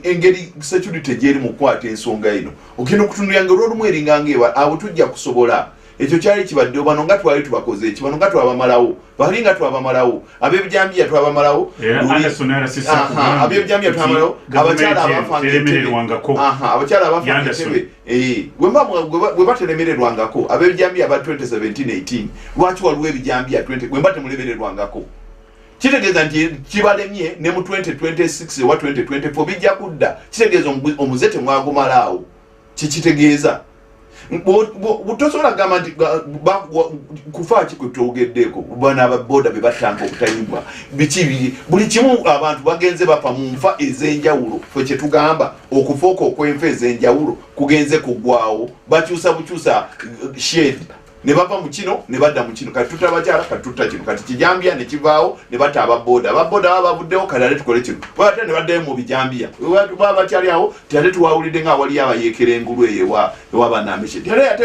[SPEAKER 1] engeri security gyeri mu kukwata ensonga eno ogenda okutunuulira nga olwolumu eringangaewa abo tujja kusobola ekyo kyali kibadde bano nga twali tubakoze eki bano nga twabamalawo bali nga twabamalawo ab'ebijambiya twabamalawo ab'ebijambiya twabamalawo abakyala abaafanga entebe bwe batelemererwangako ab'ebijambiya aba 2017-18 lwaki waliwo ebijambiya 20 bwe mba temulemererwangako kitegeeza nti kibalemye ne mu 2026 owa 2024 bijja kudda kitegeeza omuze temwagumalaawo kikitegeeza butosobola gamba nti kufa ki kwe twogeddeeko bana ababoda be battanga obutayimbwa biki buli kimu abantu bagenze bafa mu nfa ez'enjawulo ffe kye tugamba okufooka okw'enfa ez'enjawulo kugenze kuggwawo bakyusa bukyusa shed ne bava mu kino ne badda mu kino kati tutta abakyala kati tutta kino kati kijambiya ne kivaawo ne batta ababoda baba bavuddewo kati ate tukole kino ate ne baddayo mu bijambiya baba bakyali awo ate tuwawulidde nga waliyo abayeekera engulu eyo ewabanameshe ate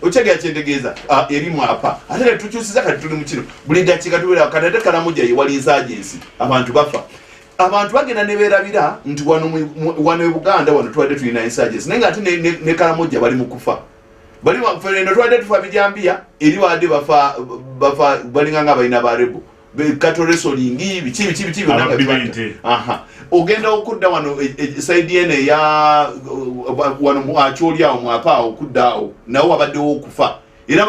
[SPEAKER 1] okyegera kyentegeeza erimu apa ate ne tukyusiza kati tuli mu kino buli dakiika tubeera kati ate Karamoja ye wali insurgency abantu bafa abantu bagenda ne beerabira nti wano e Buganda wano twadde tulina insurgency naye nga ate ne Karamoja bali mu kufa bali wafendo twadde tufa bijambiya eri wadde bafa balinga nga balina barebo katoresolingi biki ogenda okudda wano side ene ya wano akyolyawo mwapaawo okuddaawo nawo wabaddewo okufa era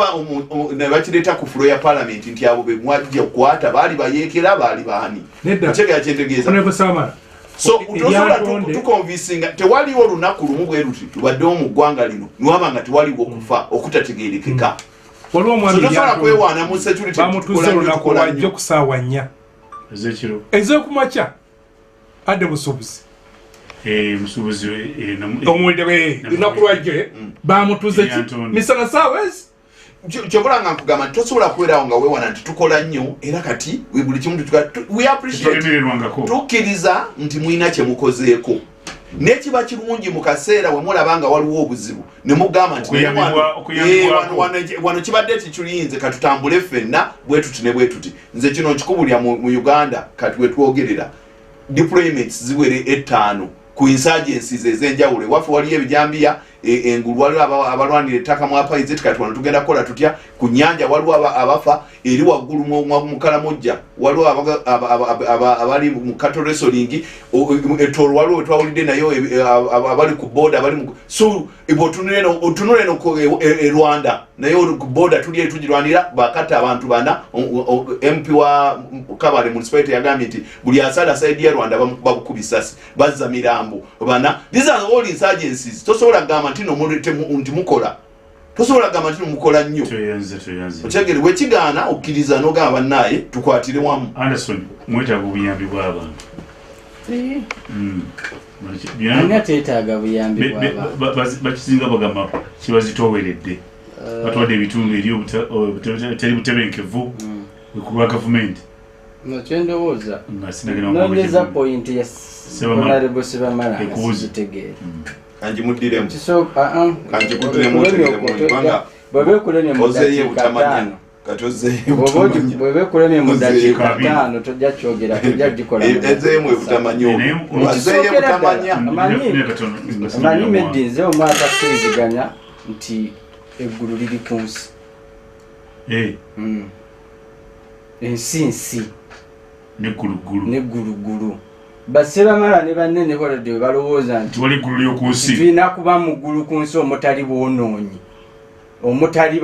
[SPEAKER 1] nebakireeta ku fulo ya parliament nti abo be mwajja kukwata baali bayeekera baali baani okyegera kyentegeeza so utosobola tukonvisinga tewaliwo olunaku lumu bwe luti lubaddewo mu ggwanga lino niwaba nga tewaliwo okufa okutategeerekeka
[SPEAKER 4] waliwo omwami
[SPEAKER 1] tosobola kwewaana mu security
[SPEAKER 4] bamutuze olunaku lwajjo ku ssaawa 4
[SPEAKER 2] ezekiro
[SPEAKER 4] ez'okumakya adde busuubuzi omuwulire lunaku lwajjo bamutuze ki misana ssaawa ezi
[SPEAKER 1] kyokola nga nkugamba nti tosobola kubeerawo nga weewana nti tukola nnyo era kati buli kimu tukkiriza nti mulina kye mukozeeko n'ekiba kirungi mu kaseera we mulaba nga waliwo obuzibu ne mugamba nti wano kibadde tikiyinze katutambule ffenna bwe tuti ne bwe tuti nze kino nkikubulya mu Uganda kati we twogerera deployments ziwere 5 ku insurgencies ez'enjawulo ewaffe waliyo ebijambiya engulu waliwo abalwanira ettaka mu apaize kati wano tugenda kukola tutya ku nnyanja waliwo abafa eri waggulu mu Kalamojja waliwo abali mu cattle wrestling etolo waliwo wetwawulidde nayo abali ku boda abali so otunule no e Rwanda nayo ku boda tuli tugirwanira bakata abantu bana MP wa Kabale municipality yagambye nti buli asala side ya Rwanda bakubisasi bazza mirambo bana. These are all insurgencies. Tosobola gamba ntino nti mukola tosobola gamba ntino mukola nnyo okyegere wekigana okkiriza n'ogamba naye tukwatire wamu.
[SPEAKER 2] Anderson mwetaaga obuyambi bw'abantu
[SPEAKER 3] anga teetaaga buyambi bw'abantu
[SPEAKER 2] bakisinga bagamba kibazitooweredde batwadde ebitundu eri teri butebenkevu kulwa gavumenti
[SPEAKER 3] nokyendowooza nonyeza point ya Honorable Ssebamala ekitegeera
[SPEAKER 1] kanjimudiremu
[SPEAKER 3] bwebekulemye mu dakiika 5 bwebekulemye mu dakiika 5 tojja kyogera tojja gikola
[SPEAKER 1] ezeyemu ebutamanyi
[SPEAKER 3] amanyi meddi nze omwaka kkiriziganya nti eggulu liri ku nsi ensi neggulugulu Ssebamala ne bannene balwadde balowooza nti tulina kuba mu ggulu ku nsi omutali bwonoonyi omutali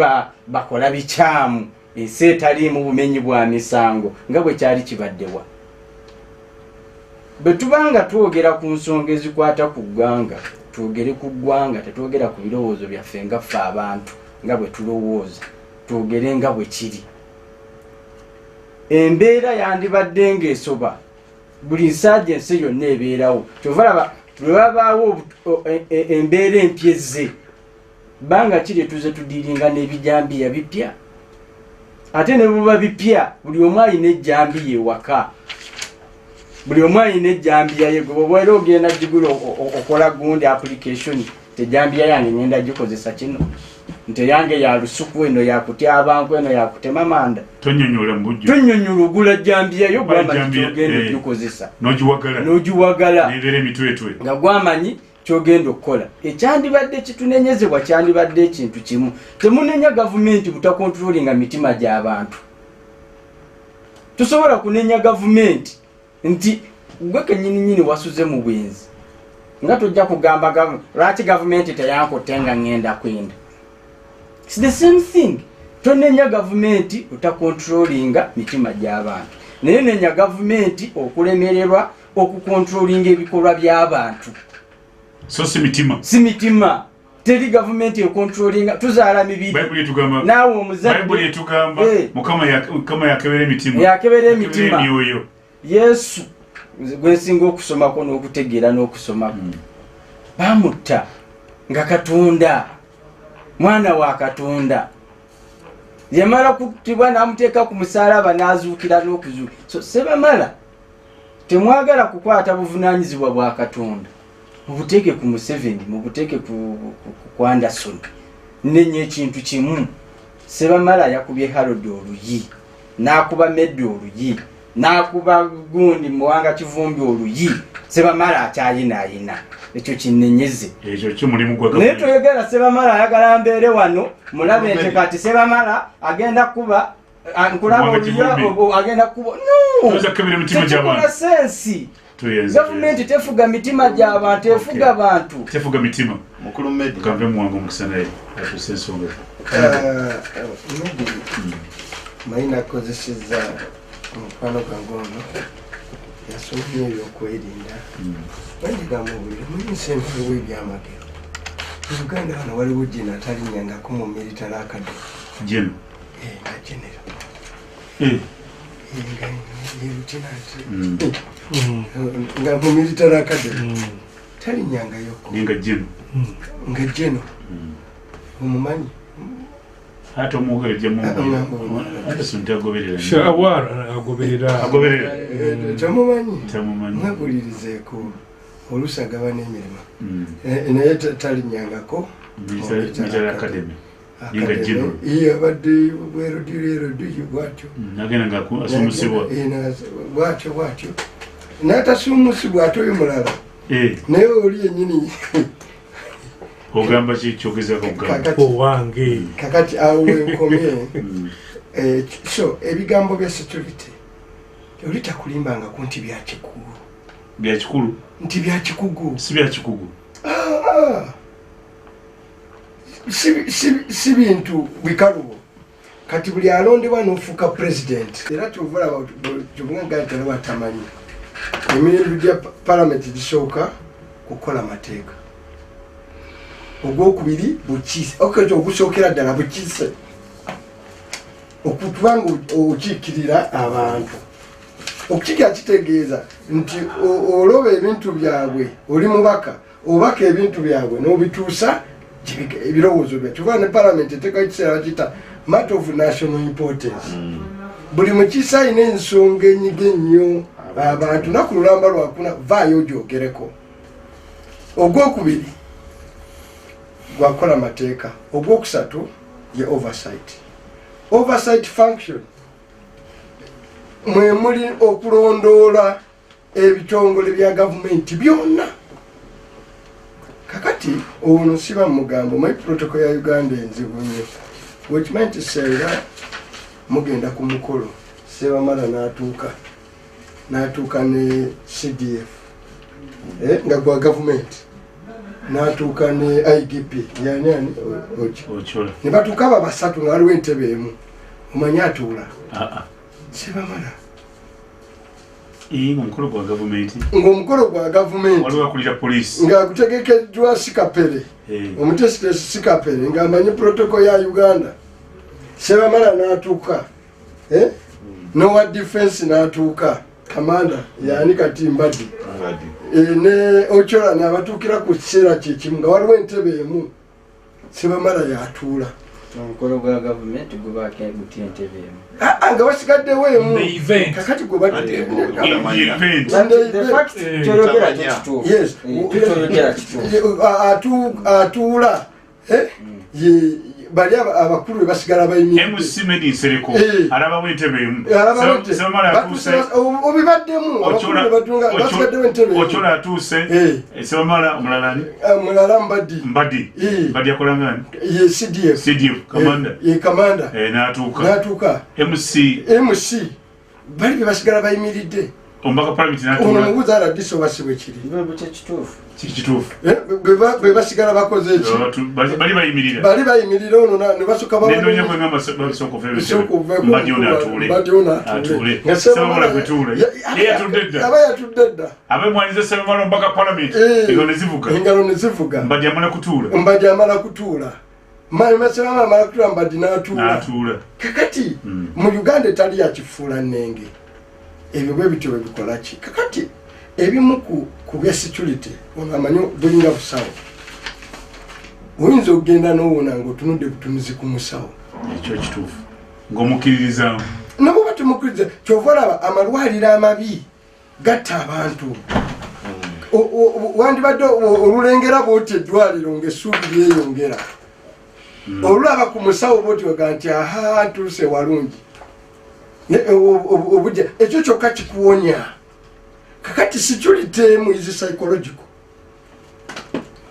[SPEAKER 3] bakola bikyamu ensi etaliimu bumenyi bwa misango nga bwe kyali kibaddewa. Bwe tubanga twogera ku nsonga ezikwata ku ggwanga twogere ku ggwanga tetwogera ku birowoozo byaffe nga ffe abantu nga bwe tulowooza twogere nga bwe kiri. Embeera yandibadde ng'esoba buli nsaajensi yonna ebeerawo kyovalaba lwe wabaawo embeera empyezze banga kiri tuze tudiringa n'ebijambiya bipya ate ne buba bipya buli omu alina ejjambiya ewaka buli omu alina ejjambiya ye gwe era ogenda gigula okola gundi application tejjambiya yange ngenda gikozesa kino nti yange ya lusuku eno yakutya abantu eno yakutema manda tonyonyola ogula jjambiya yo gwamanyi kyogenda okukozesa n'ogiwagala nga gwamanyi kyogenda okukola. Ekyandibadde kitunenyezebwa kyandibadde ekintu kimu temunenya gavumenti butakontrolinga mitima gy'abantu. Tusobola kunenya gavumenti nti gwe kennyini wasuze mu bwenzi nga tojja kugamba lwaki gavumenti teyankotte nga ngenda kwenda. It's the same thing. Tonenya gavumenti utakontrolinga mitima gy'abantu naye nenya gavumenti okulemererwa okukontrolinga ebikolwa by'abantu.
[SPEAKER 2] So si mitima
[SPEAKER 3] teri gavumenti ekontrolinga tuzaala mibiri naawe omuzadde
[SPEAKER 2] Mukama yakebera
[SPEAKER 3] emitima Yesu gwensinga okusomako n'okutegeera n'okusomako bamutta nga Katonda mwana wa Katonda yamala kutibwa n'amuteeka ku musaalaba n'azuukira n'okuzuuka. So Ssebamala temwagala kukwata buvunaanyizibwa bwa Katonda mubuteeke ku Museveni mubuteeke ku Anderson. Nenye ekintu kimu Ssebamala yakubye Harold oluyi n'akuba Meddi oluyi n'akuba gundi Muwanga Kivumbi oluyi. Ssebamala akyayinaayina ekyo kinenyeze naye toyogera Ssebamala ayagala mbeere wano mulabe nti kati Ssebamala agenda kuba nkulaba oluyi agenda kuba tekikola sensi. Gavumenti tefuga mitima gy'abantu efuga abantu
[SPEAKER 2] tefuga mitima
[SPEAKER 1] mukulu Meddi
[SPEAKER 2] kampe Muwanga omusana ye atusensonga
[SPEAKER 5] mayina akozesezza omukwano gwange ono yasomye ebyokwerinda bandigamubulire munyisenfulu w'ebyamagero Uganda wano waliwo jena atalinyangako mu military academy
[SPEAKER 2] jeno
[SPEAKER 5] nga genero nga mu military academy talinyangayoko nga jeno omumanyi
[SPEAKER 2] hata omwogereje
[SPEAKER 4] agoberera
[SPEAKER 5] tamumanyi mwegulirizeeko olusagaba n'emirimu naye talinyangako
[SPEAKER 2] military academy
[SPEAKER 5] iyo abadde bwerodirerodii bwatyo bwatyo n'atasuumusibwa ate oyo mulala naye oli yennyini
[SPEAKER 2] ogamba kikyogeza kugamba
[SPEAKER 4] owange
[SPEAKER 5] kakati awo enkomye so ebigambo bya security olitakulimbanga ku nti bya kikulu nti bya kikugu
[SPEAKER 2] si bya kikugu
[SPEAKER 5] si bintu bikalubo kati buli alondebwa n'ofuuka president era kyovula kyobungagayitala batamanyi emirimu gya palamenti gisooka kukola mateeka ogwokubiri bukiise okekyo ogusookera ddala bukiise okutubanga okiikirira abantu okukiikira kitegeeza nti oloba ebintu byabwe oli mubaka obaka ebintu byabwe n'obituusa ebirowoozo bya kyova ne palamenti eteekaho ekiseera bakiyita matter of national importance buli mukiise alina ensonga enyiga ennyo abantu naku lulamba lwakuna vaayo ogyogereko ogwokubiri gwakola mateeka ogwokusatu ye oversight function mwe muli okulondoola ebitongole bya gavumenti byonna kakati ono siba mugambo my protocol ya Uganda enzibu nnyo wekimanyi nti seera mugenda ku mukolo Ssebamala n'atuuka ne CDF nga gwa gavumenti n'atuuka ne IDP yani
[SPEAKER 2] ochola
[SPEAKER 5] ne batuuka aba basatu nga waliwo entebe emu omanyi atuula Ssebamala
[SPEAKER 2] ng'omukolo gwa gavumenti waliwo akulira poliisi
[SPEAKER 5] ng'agutegekeddwa sikapere omutesitesi sikapere ng'amanyi protocol ya Uganda Ssebamala n'atuuka nowa defense n'atuuka kamanda yani kati Mbadi ne ochola n'abatuukira ku kiseera kyekimu nga waliwo entebe emu Ssebamala yatuula
[SPEAKER 3] omukolo gwa gavumenti gubaako guti entebe emu
[SPEAKER 5] nga basigaddewo emu kakati gwe atuula bali abakulu be basigala
[SPEAKER 2] bayimiridde
[SPEAKER 5] obibaddemu basigaddewo entebe
[SPEAKER 2] ochola atuuse Ssebamala
[SPEAKER 5] mulala Mbadi
[SPEAKER 2] akolangani
[SPEAKER 5] ye CDF kamanda n'atuuka MC bali be basigala bayimiridde
[SPEAKER 2] ombaka palamenti
[SPEAKER 5] ono mubuuza aladdiso basibwe kiri
[SPEAKER 2] kituufu
[SPEAKER 5] bwe basigala bakoze eki
[SPEAKER 2] bali
[SPEAKER 5] bayimirira ono ne basooka aba yatudde dda
[SPEAKER 2] abemwanyiza Ssebamala ombaka palamenti
[SPEAKER 5] engalo ne zivuga
[SPEAKER 2] Mbadi amala kutuula
[SPEAKER 5] Ssebamala amala kutuula Mbadi n'atuula kakati mu Uganda etali yakifuula nnenge ebyo bwe bityo bwe bikola ki kakati ebimu ku bya security amanyi bulinga busawo oyinza okugenda n'owona ng'otunudde butunuzi ku musawo
[SPEAKER 2] ekyo kituufu ng'omukkiririzaamu
[SPEAKER 5] nabo batemukkiriza kyova olaba amalwaliro amabi gatta abantu wandibadde olulengera bwoti eddwaliro ng'essuubi lyeyongera olulaba ku musawo bwoti wega nti aha ntuuse walungi obujja ekyo kyokka kikuwonya kakati security emu is psychological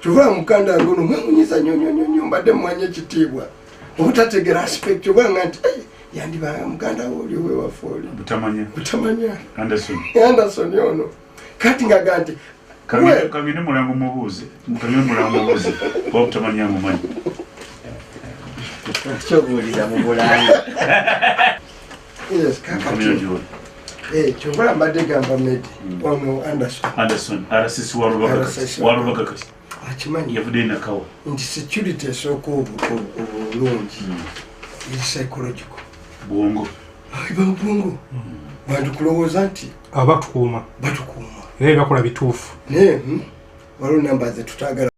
[SPEAKER 5] kyova mukanda yange ono mwemunyiza nnyo mbadde mumanya ekitiibwa obutategera aspect obanga nti yandibanga muganda wo oli owewafe oli butamanya Anderson ono kati ngaga nti
[SPEAKER 2] kagende mulango mubuuze obutamanya mumanyi
[SPEAKER 3] kyobuuliza mu bulanga
[SPEAKER 5] yes kakati kyova mbadde gamba Medi ono Anderson
[SPEAKER 2] RCC walubaka kasi
[SPEAKER 5] akimanyi
[SPEAKER 2] yavudde nakawa
[SPEAKER 5] nti security esooka obulungi eri psychological
[SPEAKER 2] bwongo
[SPEAKER 5] bantu kulowooza nti
[SPEAKER 4] batukuuma era bakola bituufu
[SPEAKER 5] waliwo namba ze tutagala